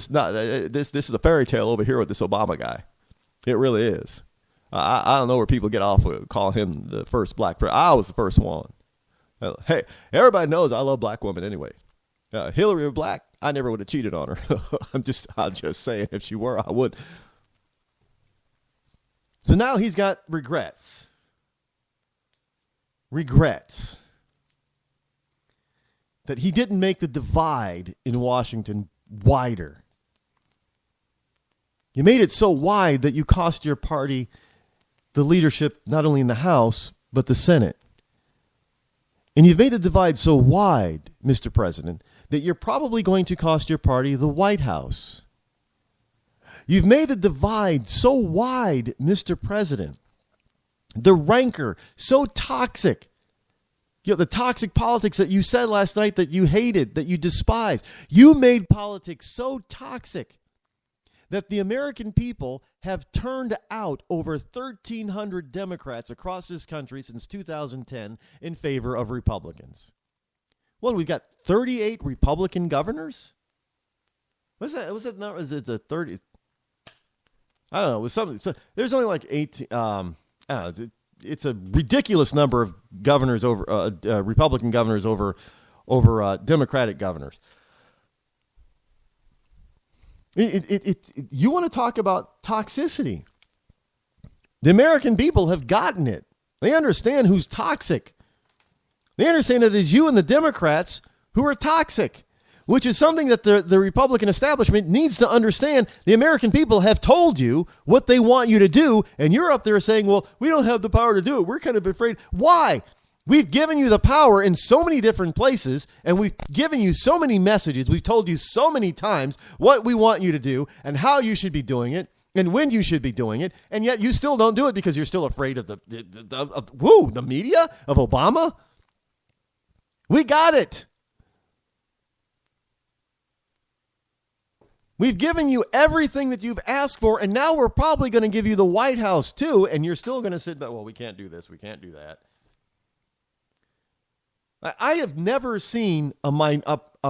is not this is a fairy tale over here with this Obama guy. It really is. I don't know where people get off with calling him the first black president. I was the first one. Hey, everybody knows I love black women anyway. Hillary was black. I never would have cheated on her. I'm just saying, if she were, I would. So now he's got regrets. Regrets that he didn't make the divide in Washington wider. You made it so wide that you cost your party the leadership not only in the House, but the Senate. And you've made the divide so wide, Mr. President, that you're probably going to cost your party the White House. You've made the divide so wide, Mr. President, the rancor so toxic. The toxic politics that you said last night that you hated, that you despised. You made politics so toxic that the American people have turned out over 1,300 Democrats across this country since 2010 in favor of Republicans. Well, we've got 38 Republican governors? What's that? What's that number? Is it the 30? I don't know. It was something. So there's only like 18. I don't know. It's a ridiculous number of governors over Republican governors over Democratic governors. You want to talk about toxicity? The American people have gotten it. They understand who's toxic. They understand that it is you and the Democrats who are toxic, which is something that the Republican establishment needs to understand. The American people have told you what they want you to do, and you're up there saying, well, we don't have the power to do it. We're kind of afraid. Why? We've given you the power in so many different places, and we've given you so many messages. We've told you so many times what we want you to do and how you should be doing it and when you should be doing it, and yet you still don't do it because you're still afraid of the media, of Obama. We got it. We've given you everything that you've asked for, and now we're probably going to give you the White House too, and you're still going to sit back, well, we can't do this, we can't do that. I have never seen a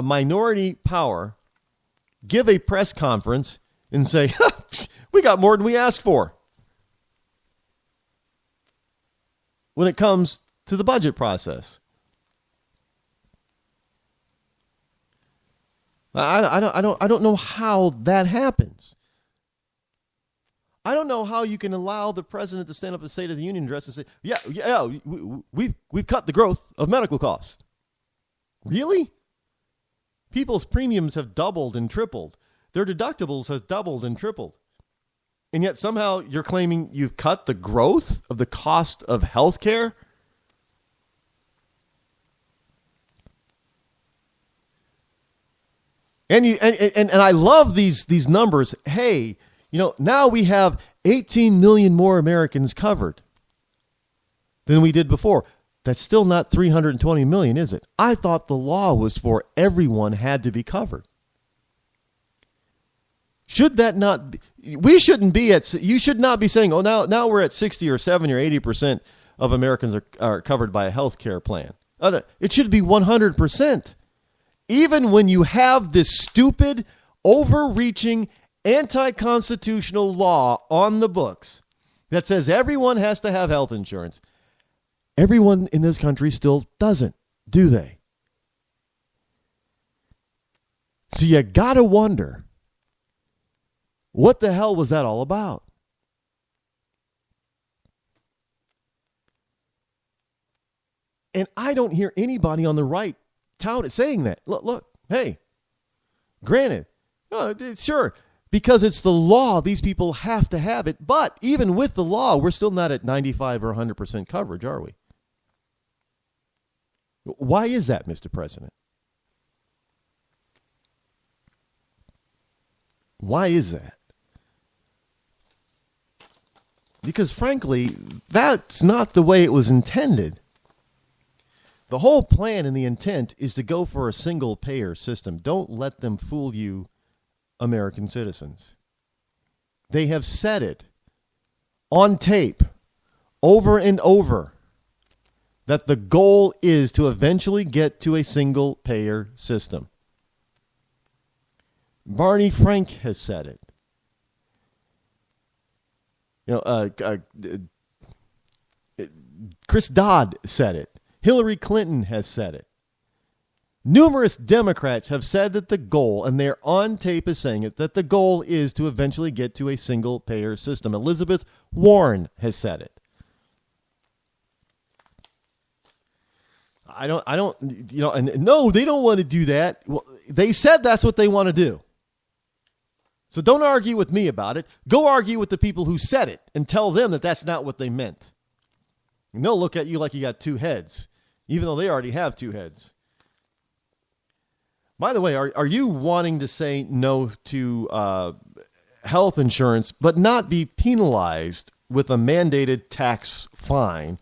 minority power give a press conference and say, we got more than we asked for when it comes to the budget process. I don't know how that happens. I don't know how you can allow the president to stand up at the State of the Union address and say, yeah, we've cut the growth of medical costs. Really? People's premiums have doubled and tripled. Their deductibles have doubled and tripled. And yet somehow you're claiming you've cut the growth of the cost of health care? And I love these numbers. Hey, now we have 18 million more Americans covered than we did before. That's still not 320 million, is it? I thought the law was for everyone had to be covered. Should that not be? We shouldn't be you should not be saying, oh, now we're at 60 or 70 or 80% of Americans are covered by a health care plan. It should be 100%. Even when you have this stupid, overreaching, anti-constitutional law on the books that says everyone has to have health insurance, everyone in this country still doesn't, do they? So you gotta wonder, what the hell was that all about? And I don't hear anybody on the right saying that. Look, hey, granted, sure, because it's the law, these people have to have it. But even with the law, we're still not at 95 or 100% coverage, are we? Why is that, Mr. President? Why is that? Because frankly, that's not the way it was intended. The whole plan and the intent is to go for a single payer system. Don't let them fool you, American citizens. They have said it on tape over and over that the goal is to eventually get to a single payer system. Barney Frank has said it. Chris Dodd said it. Hillary Clinton has said it. Numerous Democrats have said that the goal, and they're on tape as saying it, that the goal is to eventually get to a single-payer system. Elizabeth Warren has said it. And no, they don't want to do that. Well, they said that's what they want to do. So don't argue with me about it. Go argue with the people who said it and tell them that that's not what they meant. And they'll look at you like you got two heads, even though they already have two heads. By the way, are you wanting to say no to health insurance but not be penalized with a mandated tax fine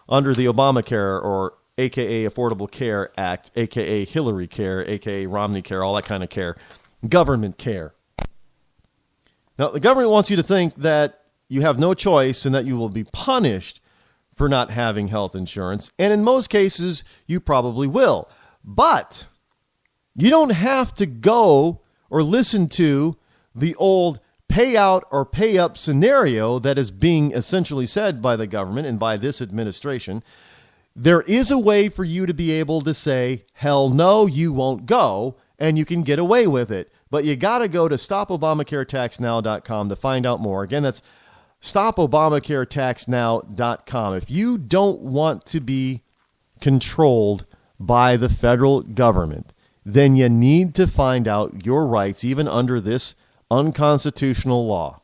under the Obamacare or a.k.a. Affordable Care Act, a.k.a. Hillary Care, a.k.a. Romney Care, all that kind of care, government care? Now, the government wants you to think that you have no choice and that you will be punished for not having health insurance, and in most cases, you probably will. But you don't have to go or listen to the old pay out or pay up scenario that is being essentially said by the government and by this administration. There is a way for you to be able to say, hell no, you won't go, and you can get away with it. But you got to go to stopobamacaretaxnow.com to find out more. Again, that's stopobamacaretaxnow.com. If you don't want to be controlled by the federal government, then you need to find out your rights, even under this unconstitutional law.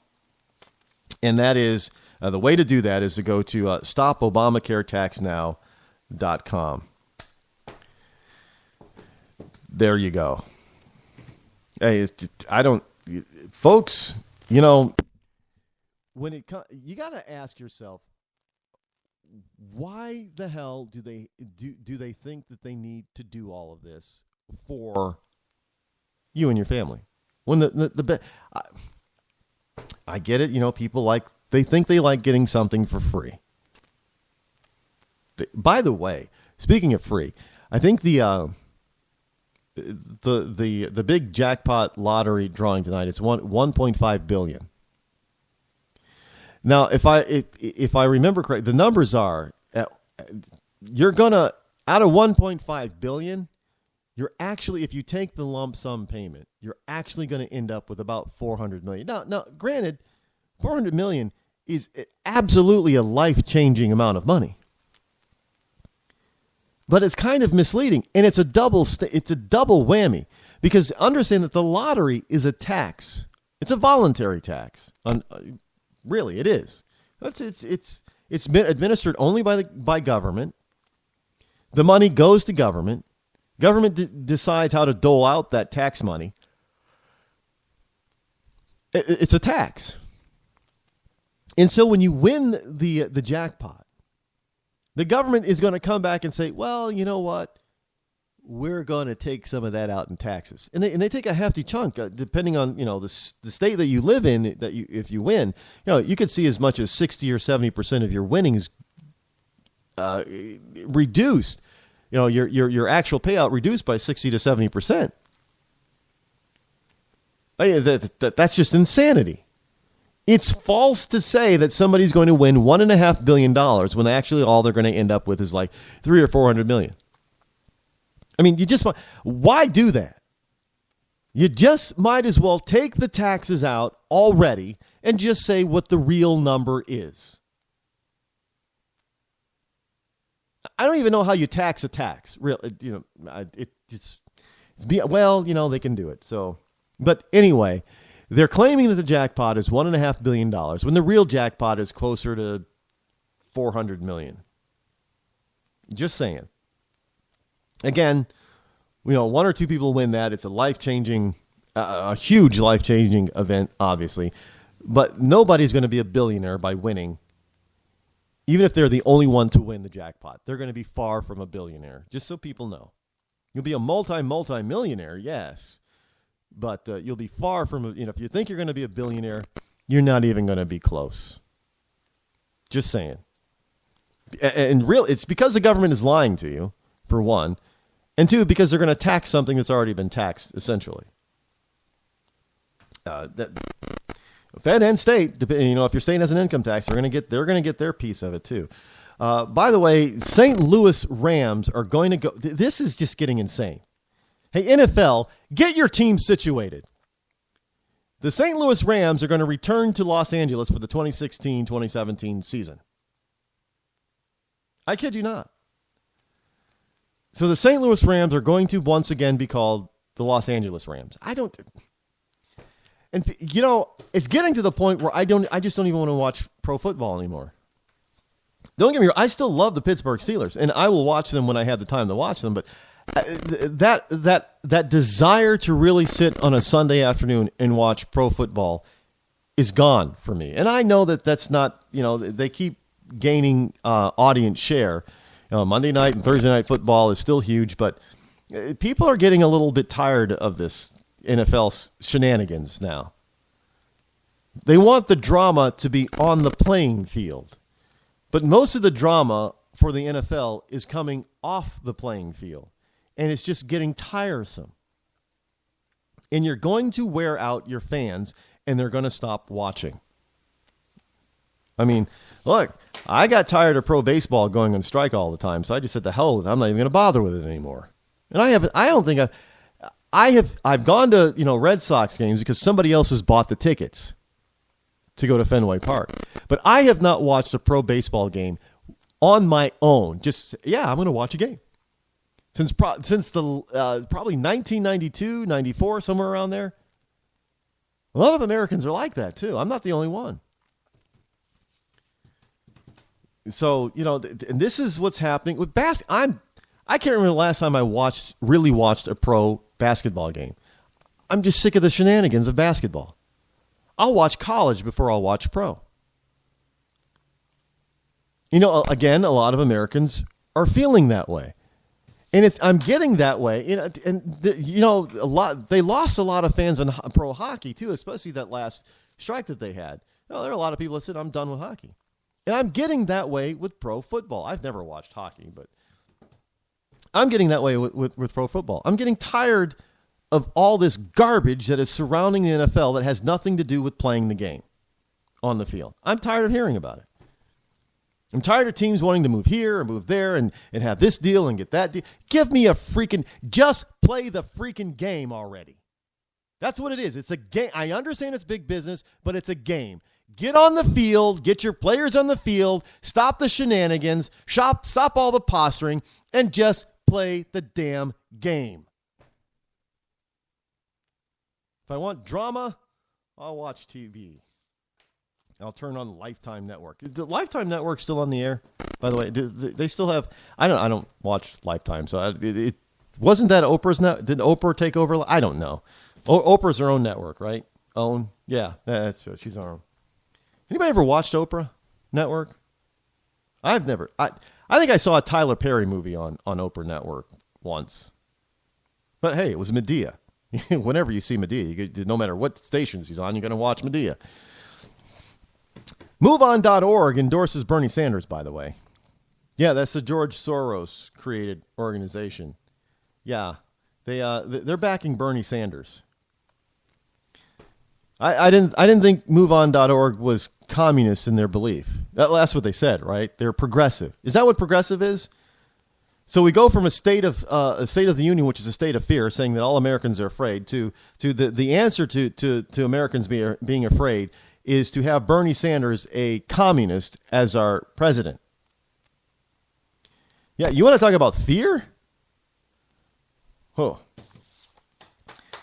And that is, the way to do that is to go to stopobamacaretaxnow.com. There you go. Hey, folks, when you got to ask yourself, why the hell do they think that they need to do all of this for you and your family? When I get it, people they think they like getting something for free. By the way, speaking of free, I think the big jackpot lottery drawing tonight is 1.5 billion. Now, if I remember correctly, the numbers are you're gonna, out of 1.5 billion, you're actually, if you take the lump sum payment, you're actually going to end up with about 400 million. Now, granted, 400 million is absolutely a life-changing amount of money. But it's kind of misleading, and it's a double whammy, because understand that the lottery is a tax. It's a voluntary tax. Really, it is. It's administered only by government. The money goes to government. Government decides how to dole out that tax money. It's a tax. And so when you win the jackpot, the government is going to come back and say, well, you know what? We're going to take some of that out in taxes. And they take a hefty chunk, depending on, the state that you live in, if you win, you could see as much as 60 or 70% of your winnings reduced. Your actual payout reduced by 60 to 70%. That's just insanity. It's false to say that somebody's going to win $1.5 billion when actually all they're going to end up with is like 300 or 400 million. I mean, why do that? You just might as well take the taxes out already and just say what the real number is. I don't even know how you tax a tax. They can do it. So, but anyway, they're claiming that the jackpot is $1.5 billion when the real jackpot is closer to 400 million. Just saying. Again, one or two people win that. It's a life-changing, a huge life-changing event, obviously. But nobody's going to be a billionaire by winning. Even if they're the only one to win the jackpot, they're going to be far from a billionaire, just so people know. You'll be a multi-millionaire, yes. But you'll be far from, if you think you're going to be a billionaire, you're not even going to be close. Just saying. And it's because the government is lying to you, for one. And two, because they're going to tax something that's already been taxed, essentially. Fed and state, if your state has an income tax, they're going to get their piece of it too. By the way, St. Louis Rams are going to go. This is just getting insane. Hey, NFL, get your team situated. The St. Louis Rams are going to return to Los Angeles for the 2016-2017 season. I kid you not. So the St. Louis Rams are going to once again be called the Los Angeles Rams. And it's getting to the point where I just don't even want to watch pro football anymore. Don't get me wrong, I still love the Pittsburgh Steelers, and I will watch them when I have the time to watch them, but that desire to really sit on a Sunday afternoon and watch pro football is gone for me. And I know that's not, they keep gaining audience share. Monday night and Thursday night football is still huge, but people are getting a little bit tired of this NFL shenanigans now. They want the drama to be on the playing field. But most of the drama for the NFL is coming off the playing field. And it's just getting tiresome. And you're going to wear out your fans, and they're going to stop watching. I mean, look, I got tired of pro baseball going on strike all the time, so I just said, the hell with it. I'm not even going to bother with it anymore. And I've gone to, Red Sox games because somebody else has bought the tickets to go to Fenway Park. But I have not watched a pro baseball game on my own. I'm going to watch a game. Since probably 1992, 94, somewhere around there. A lot of Americans are like that, too. I'm not the only one. So, and this is what's happening with basketball. I can't remember the last time I really watched a pro basketball game. I'm just sick of the shenanigans of basketball. I'll watch college before I'll watch pro. Again, a lot of Americans are feeling that way. And I'm getting that way. They lost a lot of fans in pro hockey, too, especially that last strike that they had. There are a lot of people that said, I'm done with hockey. And I'm getting that way with pro football. I've never watched hockey, but I'm getting that way with pro football. I'm getting tired of all this garbage that is surrounding the NFL that has nothing to do with playing the game on the field. I'm tired of hearing about it. I'm tired of teams wanting to move here or move there and have this deal and get that deal. Give me just play the freaking game already. That's what it is. It's a game. I understand it's big business, but it's a game. Get on the field, get your players on the field, stop the shenanigans, stop all the posturing, and just play the damn game. If I want drama, I'll watch TV. I'll turn on Lifetime Network. Is the Lifetime Network still on the air? By the way, do they still have? I don't watch Lifetime, so it wasn't that Oprah's net. Did Oprah take over? I don't know. Oprah's her own network, right? Yeah, that's it. She's our own. Anybody ever watched Oprah Network? I've never. I think I saw a Tyler Perry movie on Oprah once. But hey, it was Medea. Whenever you see Medea, no matter what station she's on, you're going to watch Medea. MoveOn.org endorses Bernie Sanders, by the way. Yeah, that's the George Soros created organization. Yeah, they're backing Bernie Sanders. I didn't think MoveOn.org was communist in their belief. That's what they said, right? They're progressive. Is that what progressive is? So we go from a state of the union, which is a state of fear, saying that all Americans are afraid, to the answer to Americans being afraid is to have Bernie Sanders, a communist, as our president. Yeah, you want to talk about fear? Oh.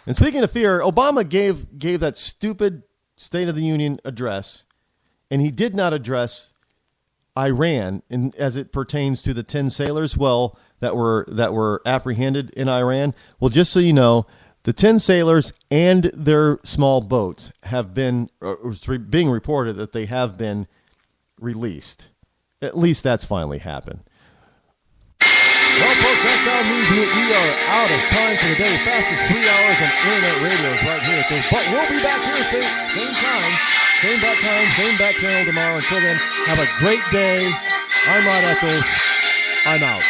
And speaking of fear, Obama gave that stupid State of the Union address, and he did not address Iran as it pertains to the 10 sailors that were apprehended in Iran. Well, just so you know, the 10 sailors and their small boats have been being reported that they have been released. At least that's finally happened. Well, folks, that's our news. We are out of time for the day. Fastest 3 hours on internet radio is right here. But we'll be back here same time, same bat time, same bat channel tomorrow. Until then, have a great day. I'm Rod Eccles. I'm out.